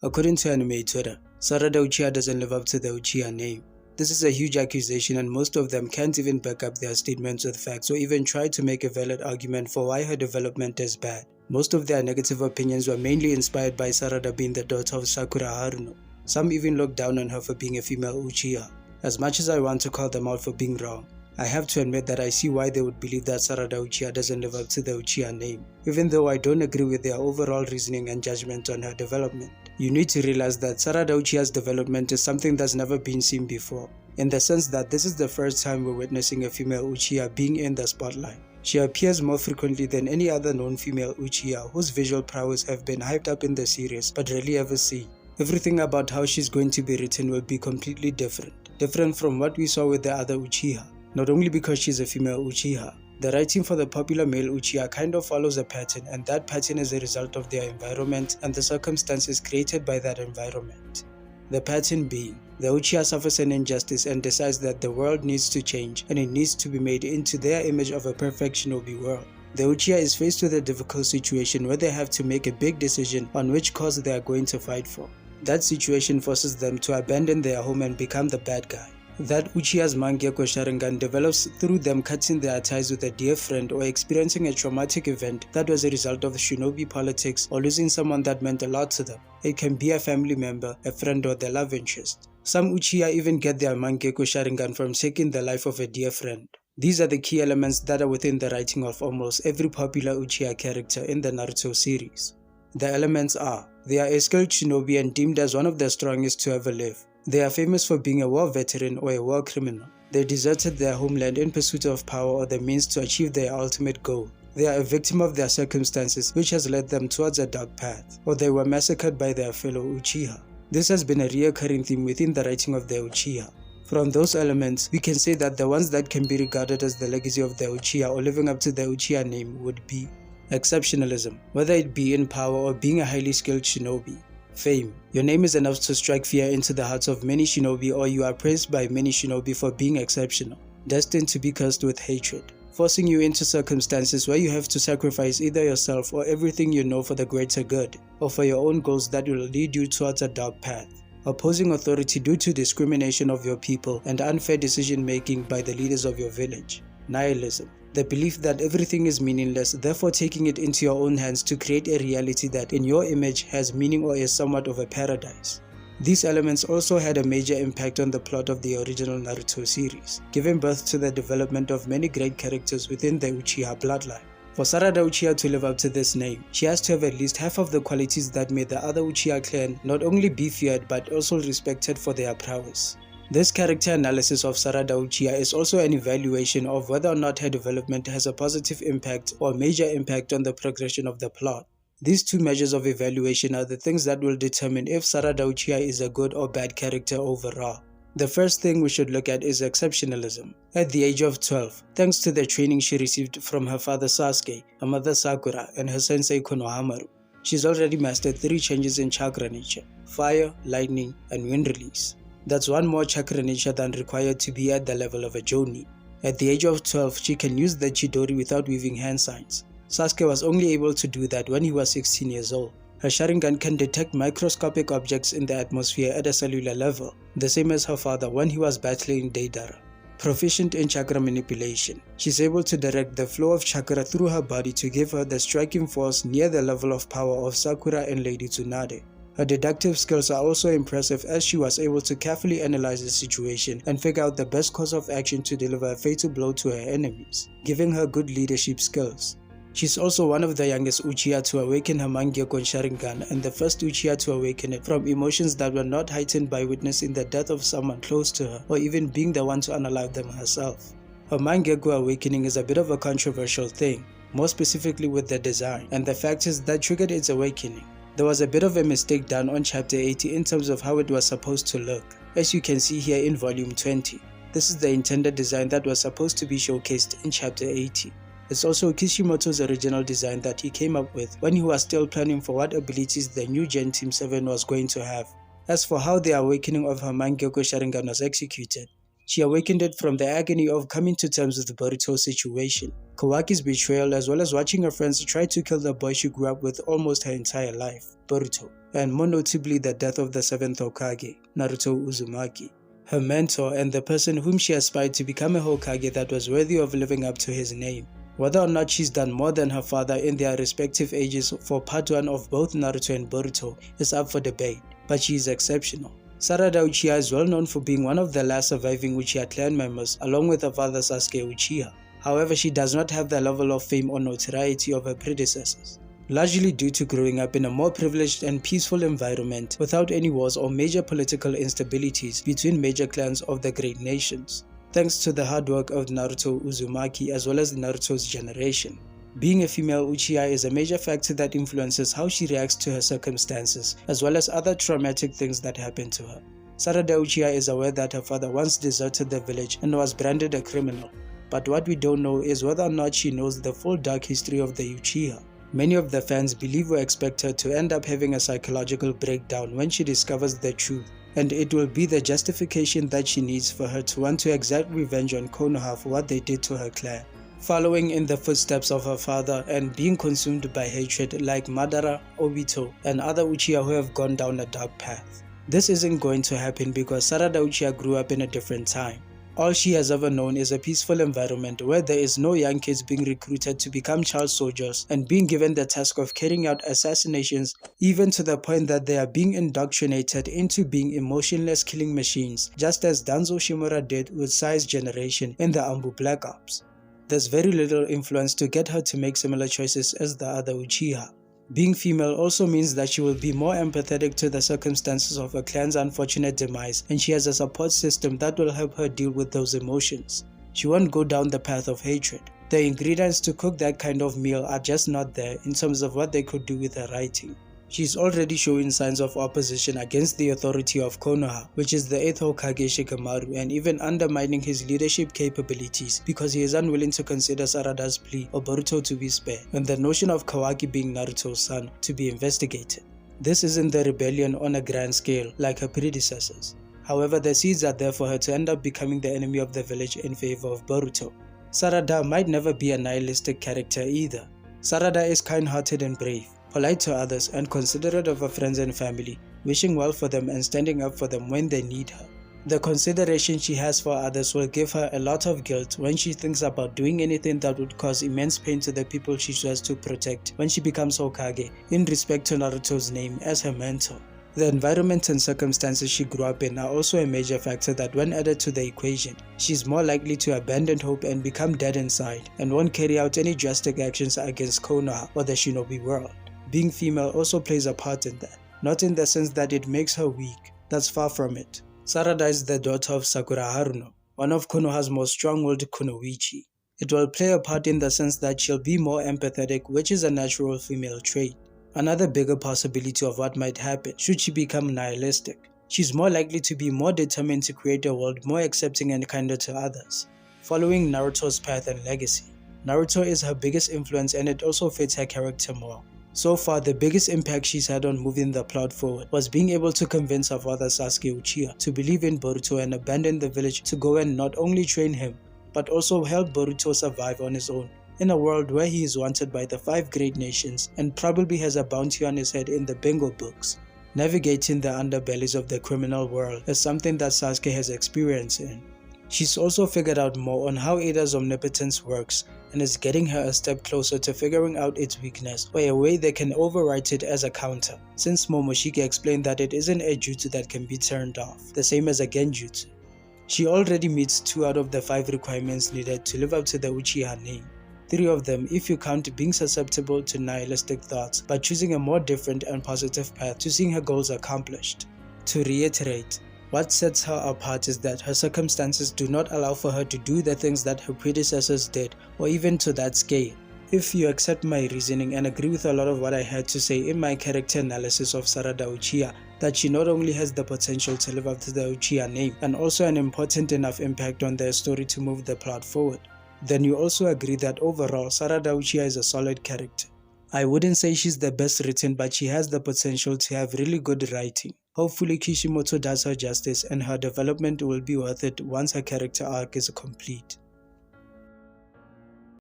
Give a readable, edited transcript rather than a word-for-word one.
According to anime Twitter, Sarada Uchiha doesn't live up to the Uchiha name. This is a huge accusation and most of them can't even back up their statements with facts or even try to make a valid argument for why her development is bad. Most of their negative opinions were mainly inspired by Sarada being the daughter of Sakura Haruno. Some even look down on her for being a female Uchiha. As much as I want to call them out for being wrong, I have to admit that I see why they would believe that Sarada Uchiha doesn't live up to the Uchiha name, even though I don't agree with their overall reasoning and judgment on her development. You need to realize that Sarada Uchiha's development is something that's never been seen before, in the sense that this is the first time we're witnessing a female Uchiha being in the spotlight. She appears more frequently than any other known female Uchiha whose visual prowess have been hyped up in the series but rarely ever seen. Everything about how she's going to be written will be completely different from what we saw with the other Uchiha. Not only because she's a female Uchiha, the writing for the popular male Uchiha kind of follows a pattern, and that pattern is a result of their environment and the circumstances created by that environment. The pattern being, the Uchiha suffers an injustice and decides that the world needs to change and it needs to be made into their image of a perfect shinobi world. The Uchiha is faced with a difficult situation where they have to make a big decision on which cause they are going to fight for. That situation forces them to abandon their home and become the bad guy. That Uchiha's manyeko sharingan develops through them cutting their ties with a dear friend or experiencing a traumatic event that was a result of shinobi politics or losing someone that meant a lot to them. It can be a family member, a friend, or their love interest. Some Uchiha even get their manyeko sharingan from taking the life of a dear friend. These are the key elements that are within the writing of almost every popular Uchiha character in the Naruto series. The elements are, they are a skilled shinobi and deemed as one of the strongest to ever live. They are famous for being a war veteran or a war criminal. They deserted their homeland in pursuit of power or the means to achieve their ultimate goal. They are a victim of their circumstances which has led them towards a dark path, or they were massacred by their fellow Uchiha. This has been a recurring theme within the writing of the Uchiha. From those elements, we can say that the ones that can be regarded as the legacy of the Uchiha or living up to the Uchiha name would be exceptionalism, whether it be in power or being a highly skilled shinobi. Fame. Your name is enough to strike fear into the hearts of many shinobi, or you are praised by many shinobi for being exceptional, destined to be cursed with hatred, forcing you into circumstances where you have to sacrifice either yourself or everything you know for the greater good, or for your own goals that will lead you towards a dark path. Opposing authority due to discrimination of your people and unfair decision making by the leaders of your village. Nihilism. The belief that everything is meaningless, therefore taking it into your own hands to create a reality that in your image has meaning or is somewhat of a paradise. These elements also had a major impact on the plot of the original Naruto series, giving birth to the development of many great characters within the Uchiha bloodline. For Sarada Uchiha to live up to this name, she has to have at least half of the qualities that made the other Uchiha clan not only be feared but also respected for their prowess. This character analysis of Sarada Uchiha is also an evaluation of whether or not her development has a positive impact or major impact on the progression of the plot. These two measures of evaluation are the things that will determine if Sarada Uchiha is a good or bad character overall. The first thing we should look at is exceptionalism. At the age of 12, thanks to the training she received from her father Sasuke, her mother Sakura, and her sensei Konohamaru, she's already mastered 3 changes in chakra nature: fire, lightning, and wind release. That's one more chakra nature than required to be at the level of a Jonin. At the age of 12, she can use the Chidori without weaving hand signs. Sasuke was only able to do that when he was 16 years old. Her sharingan can detect microscopic objects in the atmosphere at a cellular level, the same as her father when he was battling Deidara. Proficient in chakra manipulation, she's able to direct the flow of chakra through her body to give her the striking force near the level of power of Sakura and Lady Tsunade. Her deductive skills are also impressive as she was able to carefully analyze the situation and figure out the best course of action to deliver a fatal blow to her enemies, giving her good leadership skills. She's also one of the youngest Uchiha to awaken her manyeko sharingan and the first Uchiha to awaken it from emotions that were not heightened by witnessing the death of someone close to her or even being the one to unalive them herself. Her manyeko awakening is a bit of a controversial thing, more specifically with the design and the factors that triggered its awakening. There was a bit of a mistake done on chapter 80 in terms of how it was supposed to look, as you can see here in volume 20. This is the intended design that was supposed to be showcased in chapter 80. It's also Kishimoto's original design that he came up with when he was still planning for what abilities the new Gen Team 7 was going to have. As for how the awakening of her manyeko sharingan was executed, She awakened it from the agony of coming to terms with Boruto's situation, Kawaki's betrayal, as well as watching her friends try to kill the boy she grew up with almost her entire life, Boruto, and more notably the death of the 7th Hokage, Naruto Uzumaki, her mentor and the person whom she aspired to become a Hokage that was worthy of living up to his name. Whether or not she's done more than her father in their respective ages for part 1 of both Naruto and Boruto is up for debate, but she is exceptional. Sarada Uchiha is well known for being one of the last surviving Uchiha clan members along with her father Sasuke Uchiha. However, she does not have the level of fame or notoriety of her predecessors, largely due to growing up in a more privileged and peaceful environment without any wars or major political instabilities between major clans of the great nations, thanks to the hard work of Naruto Uzumaki as well as Naruto's generation. Being a female Uchiha is a major factor that influences how she reacts to her circumstances, as well as other traumatic things that happen to her. Sarada Uchiha is aware that her father once deserted the village and was branded a criminal, but what we don't know is whether or not she knows the full dark history of the Uchiha. Many of the fans believe or expect her to end up having a psychological breakdown when she discovers the truth, and it will be the justification that she needs for her to want to exact revenge on Konoha for what they did to her clan, following in the footsteps of her father and being consumed by hatred like Madara, Obito, and other Uchiha who have gone down a dark path. This isn't going to happen because Sarada Uchiha grew up in a different time. All she has ever known is a peaceful environment where there is no young kids being recruited to become child soldiers and being given the task of carrying out assassinations, even to the point that they are being indoctrinated into being emotionless killing machines, just as Danzo Shimura did with Sai's generation in the Ambu Black Ops. There's very little influence to get her to make similar choices as the other Uchiha. Being female also means that she will be more empathetic to the circumstances of her clan's unfortunate demise, and she has a support system that will help her deal with those emotions. She won't go down the path of hatred. The ingredients to cook that kind of meal are just not there in terms of what they could do with her writing. She's already showing signs of opposition against the authority of Konoha, which is the 8th Hokage Shikamaru, and even undermining his leadership capabilities because he is unwilling to consider Sarada's plea or Boruto to be spared, and the notion of Kawaki being Naruto's son to be investigated. This isn't the rebellion on a grand scale like her predecessors. However, the seeds are there for her to end up becoming the enemy of the village in favor of Boruto. Sarada might never be a nihilistic character either. Sarada is kind-hearted and brave, polite to others and considerate of her friends and family, wishing well for them and standing up for them when they need her. The consideration she has for others will give her a lot of guilt when she thinks about doing anything that would cause immense pain to the people she tries to protect when she becomes Hokage, in respect to Naruto's name as her mentor. The environment and circumstances she grew up in are also a major factor that when added to the equation, she's more likely to abandon hope and become dead inside and won't carry out any drastic actions against Konoha or the shinobi world. Being female also plays a part in that, not in the sense that it makes her weak, that's far from it. Sarada is the daughter of Sakura Haruno, one of Konoha's most strong-willed kunoichi. It will play a part in the sense that she'll be more empathetic, which is a natural female trait. Another bigger possibility of what might happen should she become nihilistic. She's more likely to be more determined to create a world more accepting and kinder to others, following Naruto's path and legacy. Naruto is her biggest influence and it also fits her character more. So far, the biggest impact she's had on moving the plot forward was being able to convince her father Sasuke Uchiha to believe in Boruto and abandon the village to go and not only train him, but also help Boruto survive on his own, in a world where he is wanted by the 5 great nations and probably has a bounty on his head in the bingo books. Navigating the underbellies of the criminal world is something that Sasuke has experience in. She's also figured out more on how Ida's omnipotence works and is getting her a step closer to figuring out its weakness or a way they can overwrite it as a counter, since Momoshiki explained that it isn't a jutsu that can be turned off, the same as a genjutsu. She already meets 2 out of the 5 requirements needed to live up to the Uchiha name. 3 of them if you count being susceptible to nihilistic thoughts but choosing a more different and positive path to seeing her goals accomplished. To reiterate, what sets her apart is that her circumstances do not allow for her to do the things that her predecessors did, or even to that scale. If you accept my reasoning and agree with a lot of what I had to say in my character analysis of Sarada Uchiha, that she not only has the potential to live up to the Uchiha name and also an important enough impact on their story to move the plot forward, then you also agree that overall Sarada Uchiha is a solid character. I wouldn't say she's the best written, but she has the potential to have really good writing. Hopefully Kishimoto does her justice and her development will be worth it once her character arc is complete.